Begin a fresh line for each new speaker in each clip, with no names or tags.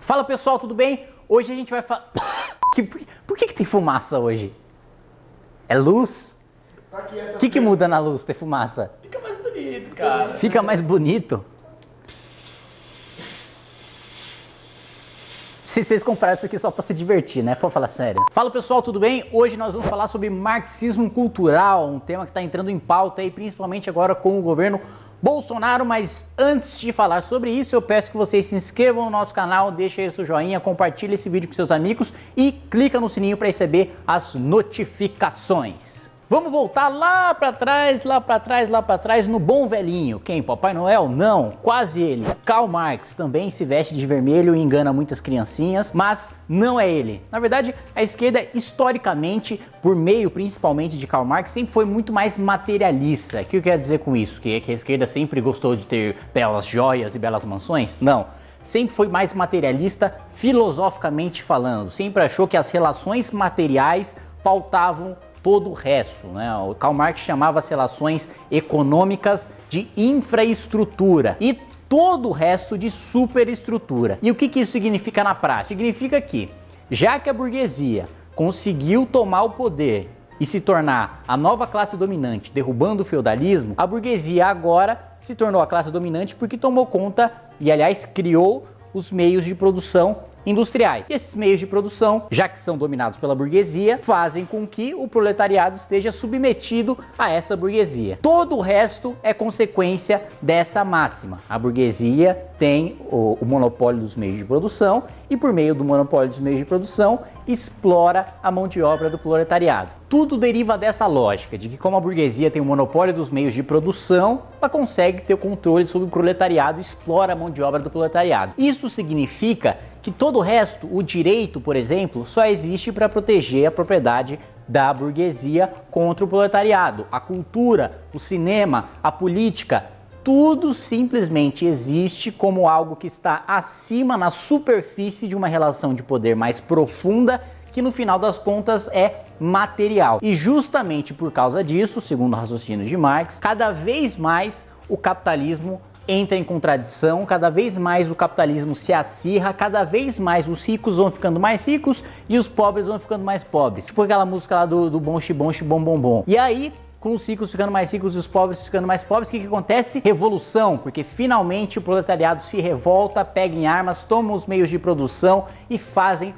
Fala pessoal, tudo bem? Hoje a gente vai falar... Por que tem fumaça hoje? É luz? O que muda na luz ter fumaça?
Fica mais bonito, cara.
Fica mais bonito? Vocês compraram isso aqui só pra se divertir, né? Pode falar sério. Fala pessoal, tudo bem? Hoje nós vamos falar sobre marxismo cultural, um tema que está entrando em pauta aí, principalmente agora com o governo Bolsonaro, mas antes de falar sobre isso, eu peço que vocês se inscrevam no nosso canal, deixem aí seu joinha, compartilhe esse vídeo com seus amigos e clica no sininho para receber as notificações. Vamos voltar lá para trás, no bom velhinho. Quem? Papai Noel? Não, quase ele. Karl Marx também se veste de vermelho e engana muitas criancinhas, mas não é ele. Na verdade, a esquerda, historicamente, por meio principalmente de Karl Marx, sempre foi muito mais materialista. O que eu quero dizer com isso? Que a esquerda sempre gostou de ter belas joias e belas mansões? Não. Sempre foi mais materialista, filosoficamente falando. Sempre achou que as relações materiais pautavam todo o resto, né? O Karl Marx chamava as relações econômicas de infraestrutura e todo o resto de superestrutura. E o que isso significa na prática? Significa que, já que a burguesia conseguiu tomar o poder e se tornar a nova classe dominante, derrubando o feudalismo, a burguesia agora se tornou a classe dominante porque tomou conta e, aliás, criou os meios de produção industriais. E esses meios de produção, já que são dominados pela burguesia, fazem com que o proletariado esteja submetido a essa burguesia. Todo o resto é consequência dessa máxima. A burguesia tem o monopólio dos meios de produção e, por meio do monopólio dos meios de produção, explora a mão de obra do proletariado. Tudo deriva dessa lógica de que, como a burguesia tem o monopólio dos meios de produção, ela consegue ter o controle sobre o proletariado e explora a mão de obra do proletariado. Isso significa que todo o resto, o direito, por exemplo, só existe para proteger a propriedade da burguesia contra o proletariado. A cultura, o cinema, a política, tudo simplesmente existe como algo que está acima, na superfície de uma relação de poder mais profunda, que no final das contas é material. E justamente por causa disso, segundo o raciocínio de Marx, cada vez mais o capitalismo entra em contradição, cada vez mais o capitalismo se acirra, cada vez mais os ricos vão ficando mais ricos e os pobres vão ficando mais pobres. Tipo aquela música lá do bom xibom xibom bom bom. E aí, com os ricos ficando mais ricos e os pobres ficando mais pobres, o que acontece? Revolução, porque finalmente o proletariado se revolta, pega em armas, toma os meios de produção e fazem,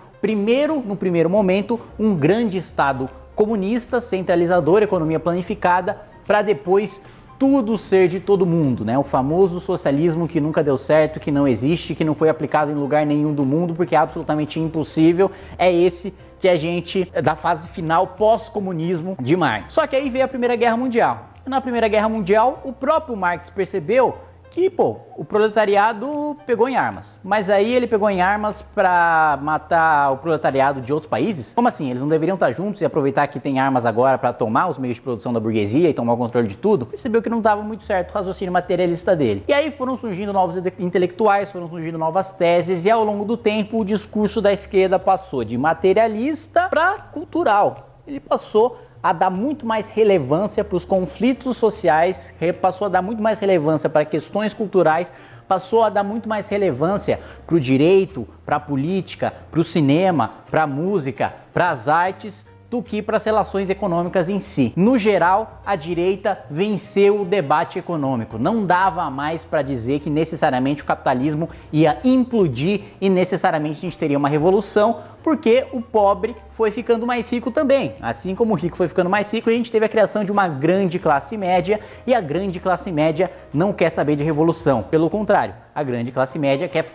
no primeiro momento, um grande Estado comunista, centralizador, economia planificada, para depois tudo ser de todo mundo, né? O famoso socialismo que nunca deu certo, que não existe, que não foi aplicado em lugar nenhum do mundo porque é absolutamente impossível, é esse que a gente, da fase final pós-comunismo de Marx. Só que aí veio a Primeira Guerra Mundial. Na Primeira Guerra Mundial, o próprio Marx percebeu que, o proletariado pegou em armas. Mas aí ele pegou em armas para matar o proletariado de outros países? Como assim? Eles não deveriam estar juntos e aproveitar que tem armas agora para tomar os meios de produção da burguesia e tomar o controle de tudo? Percebeu que não estava muito certo o raciocínio materialista dele. E aí foram surgindo novos intelectuais, foram surgindo novas teses e ao longo do tempo o discurso da esquerda passou de materialista para cultural. Ele passou a dar muito mais relevância para os conflitos sociais, passou a dar muito mais relevância para questões culturais, passou a dar muito mais relevância para o direito, para a política, para o cinema, para a música, para as artes, do que para as relações econômicas em si. No geral, a direita venceu o debate econômico. Não dava mais para dizer que necessariamente o capitalismo ia implodir e necessariamente a gente teria uma revolução, porque o pobre foi ficando mais rico também. Assim como o rico foi ficando mais rico, a gente teve a criação de uma grande classe média e a grande classe média não quer saber de revolução. Pelo contrário, a grande classe média quer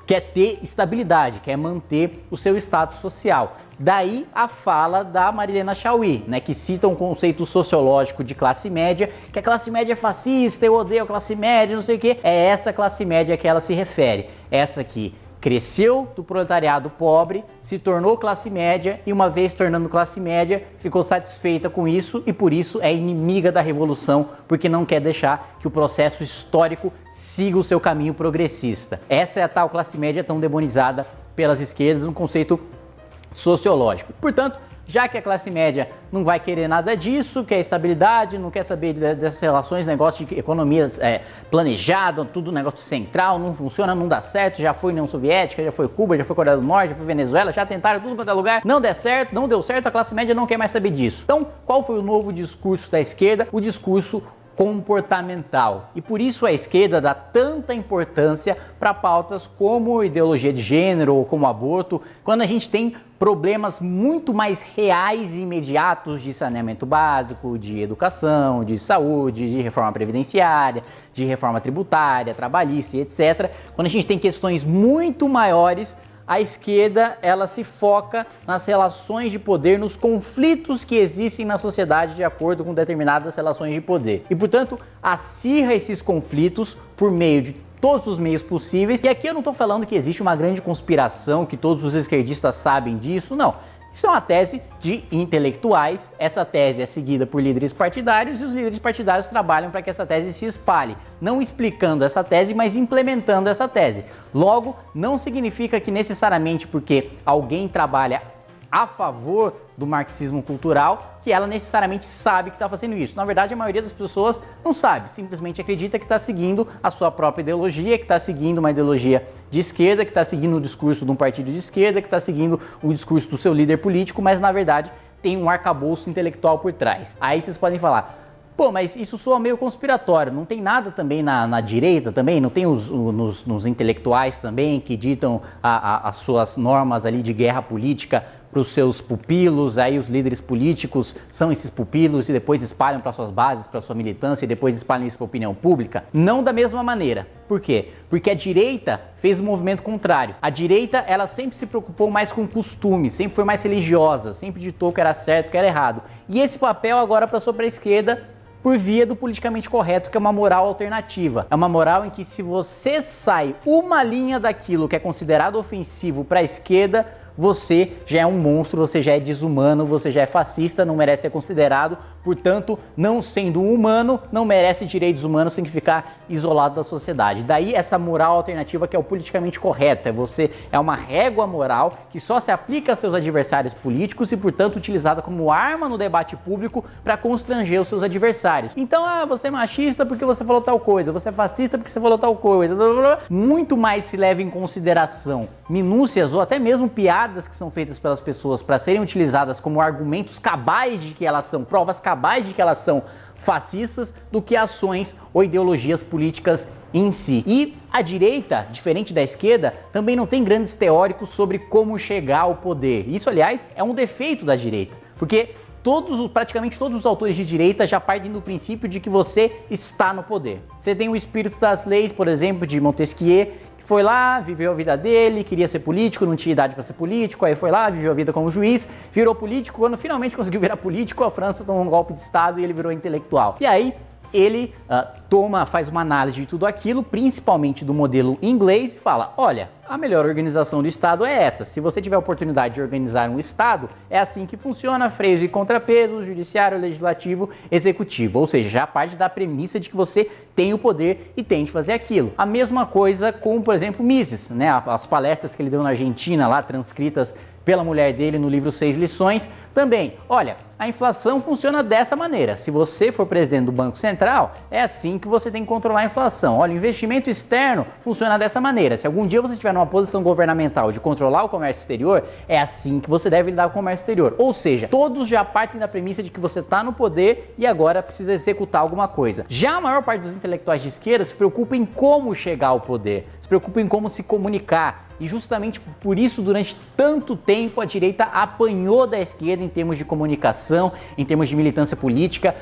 quer ter estabilidade, quer manter o seu status social. Daí a fala da Marilena Chaui, né, que cita um conceito sociológico de classe média, que a classe média é fascista, eu odeio a classe média, não sei o quê. É essa classe média que ela se refere. Essa que cresceu do proletariado pobre, se tornou classe média e, uma vez tornando classe média, ficou satisfeita com isso e por isso é inimiga da revolução, porque não quer deixar que o processo histórico siga o seu caminho progressista. Essa é a tal classe média tão demonizada pelas esquerdas, um conceito sociológico. Portanto, já que a classe média não vai querer nada disso, quer estabilidade, não quer saber dessas relações, negócio de economias planejada, tudo negócio central, não funciona, não dá certo, já foi União Soviética, já foi Cuba, já foi Coreia do Norte, já foi Venezuela, já tentaram tudo quanto é lugar, não deu certo, a classe média não quer mais saber disso. Então, qual foi o novo discurso da esquerda? O discurso comportamental. E por isso a esquerda dá tanta importância para pautas como ideologia de gênero ou como aborto, quando a gente tem problemas muito mais reais e imediatos de saneamento básico, de educação, de saúde, de reforma previdenciária, de reforma tributária, trabalhista e etc. Quando a gente tem questões muito maiores, a esquerda, ela se foca nas relações de poder, nos conflitos que existem na sociedade de acordo com determinadas relações de poder. E, portanto, acirra esses conflitos por meio de todos os meios possíveis. E aqui eu não estou falando que existe uma grande conspiração, que todos os esquerdistas sabem disso, não. Isso é uma tese de intelectuais, essa tese é seguida por líderes partidários e os líderes partidários trabalham para que essa tese se espalhe, não explicando essa tese, mas implementando essa tese. Logo, não significa que necessariamente porque alguém trabalha a favor do marxismo cultural, que ela necessariamente sabe que está fazendo isso. Na verdade, a maioria das pessoas não sabe, simplesmente acredita que está seguindo a sua própria ideologia, que está seguindo uma ideologia de esquerda, que está seguindo o discurso de um partido de esquerda, que está seguindo o discurso do seu líder político, mas na verdade tem um arcabouço intelectual por trás. Aí vocês podem falar, pô, mas isso soa meio conspiratório, não tem nada também na direita também? Não tem nos intelectuais também que ditam as suas normas ali de guerra política para os seus pupilos, aí os líderes políticos são esses pupilos e depois espalham para suas bases, para sua militância e depois espalham isso para a opinião pública? Não da mesma maneira. Por quê? Porque a direita fez um movimento contrário. A direita, ela sempre se preocupou mais com costumes, sempre foi mais religiosa, sempre ditou que era certo, que era errado. E esse papel agora passou para a esquerda por via do politicamente correto, que é uma moral alternativa. É uma moral em que se você sai uma linha daquilo que é considerado ofensivo para a esquerda, você já é um monstro, você já é desumano, você já é fascista, não merece ser considerado, portanto, não sendo um humano, não merece direitos humanos, tem que ficar isolado da sociedade. Daí essa moral alternativa que é o politicamente correto, é uma régua moral que só se aplica a seus adversários políticos e, portanto, utilizada como arma no debate público para constranger os seus adversários. Então, você é machista porque você falou tal coisa, você é fascista porque você falou tal coisa, blá, blá, blá. Muito mais se leva em consideração minúcias ou até mesmo piadas que são feitas pelas pessoas para serem utilizadas como argumentos cabais de que elas são, provas cabais de que elas são fascistas, do que ações ou ideologias políticas em si. E a direita, diferente da esquerda, também não tem grandes teóricos sobre como chegar ao poder. Isso, aliás, é um defeito da direita, porque praticamente todos os autores de direita já partem do princípio de que você está no poder. Você tem o Espírito das Leis, por exemplo, de Montesquieu, foi lá, viveu a vida dele, queria ser político, não tinha idade para ser político, aí foi lá, viveu a vida como juiz, virou político, quando finalmente conseguiu virar político, a França tomou um golpe de Estado e ele virou intelectual. E aí ele faz uma análise de tudo aquilo, principalmente do modelo inglês, e fala, olha, a melhor organização do Estado é essa. Se você tiver a oportunidade de organizar um Estado, é assim que funciona, freios e contrapesos, judiciário, legislativo, executivo. Ou seja, já parte da premissa de que você tem o poder e tem de fazer aquilo. A mesma coisa com, por exemplo, Mises, né? As palestras que ele deu na Argentina, lá transcritas pela mulher dele no livro 6 Lições, também, olha, a inflação funciona dessa maneira. Se você for presidente do Banco Central, é assim que você tem que controlar a inflação. Olha, o investimento externo funciona dessa maneira. Se algum dia você estiver numa posição governamental de controlar o comércio exterior, é assim que você deve lidar com o comércio exterior. Ou seja, todos já partem da premissa de que você está no poder e agora precisa executar alguma coisa. Já a maior parte dos intelectuais de esquerda se preocupa em como chegar ao poder, se preocupa em como se comunicar. E justamente por isso, durante tanto tempo, a direita apanhou da esquerda em termos de comunicação, em termos de militância política,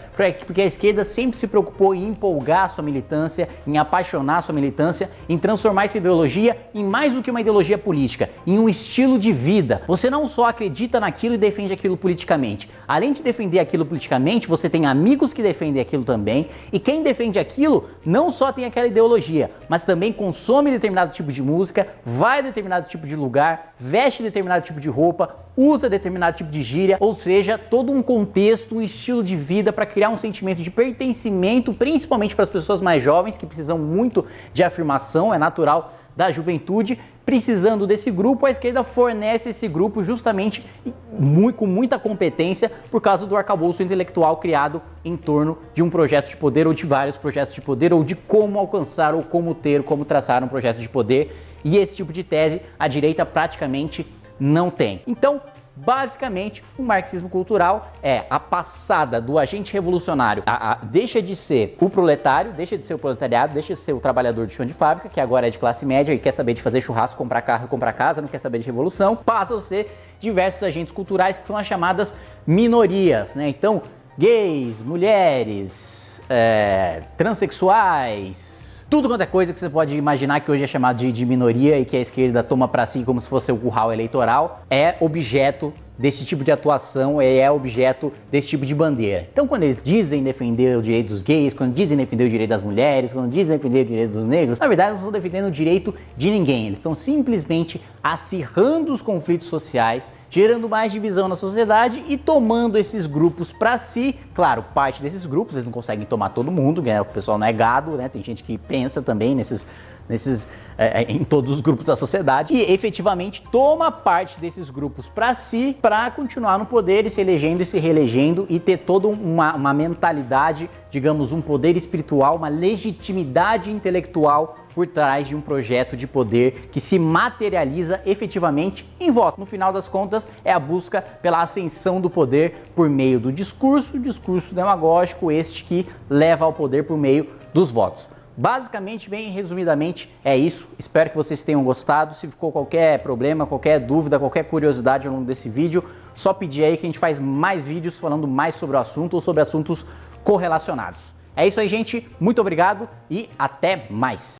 porque a esquerda sempre se preocupou em empolgar a sua militância, em apaixonar a sua militância, em transformar essa ideologia em mais do que uma ideologia política, em um estilo de vida. Você não só acredita naquilo e defende aquilo politicamente. Além de defender aquilo politicamente, você tem amigos que defendem aquilo também, e quem defende aquilo não só tem aquela ideologia, mas também consome determinado tipo de música, vai a determinado tipo de lugar, veste determinado tipo de roupa, usa determinado tipo de gíria, ou seja, todo um contexto, um estilo de vida para criar um sentimento de pertencimento, principalmente para as pessoas mais jovens que precisam muito de afirmação, é natural da juventude. Precisando desse grupo, a esquerda fornece esse grupo justamente com muita competência por causa do arcabouço intelectual criado em torno de um projeto de poder ou de vários projetos de poder, ou de como alcançar ou como ter, como traçar um projeto de poder. E esse tipo de tese a direita praticamente não tem. Então, basicamente, o marxismo cultural é a passada do agente revolucionário, deixa de ser o proletário, deixa de ser o proletariado, deixa de ser o trabalhador de chão de fábrica, que agora é de classe média e quer saber de fazer churrasco, comprar carro e comprar casa, não quer saber de revolução, passa a ser diversos agentes culturais que são as chamadas minorias, né? Então, gays, mulheres, transexuais, tudo quanto é coisa que você pode imaginar que hoje é chamado de minoria e que a esquerda toma para si como se fosse o curral eleitoral, é objeto desse tipo de atuação, é objeto desse tipo de bandeira. Então, quando eles dizem defender o direito dos gays, quando dizem defender o direito das mulheres, quando dizem defender o direito dos negros, na verdade não estão defendendo o direito de ninguém, eles estão simplesmente acirrando os conflitos sociais, gerando mais divisão na sociedade e tomando esses grupos para si. Claro, parte desses grupos, eles não conseguem tomar todo mundo, né? O pessoal não é gado, né? Tem gente que pensa também em todos os grupos da sociedade e efetivamente toma parte desses grupos para si, para continuar no poder e se elegendo e se reelegendo e ter toda uma mentalidade, digamos, um poder espiritual, uma legitimidade intelectual por trás de um projeto de poder que se materializa efetivamente em voto. No final das contas, é a busca pela ascensão do poder por meio do discurso demagógico, este que leva ao poder por meio dos votos. Basicamente, bem resumidamente, é isso. Espero que vocês tenham gostado. Se ficou qualquer problema, qualquer dúvida, qualquer curiosidade ao longo desse vídeo, só pedir aí que a gente faz mais vídeos falando mais sobre o assunto ou sobre assuntos correlacionados. É isso aí, gente. Muito obrigado e até mais.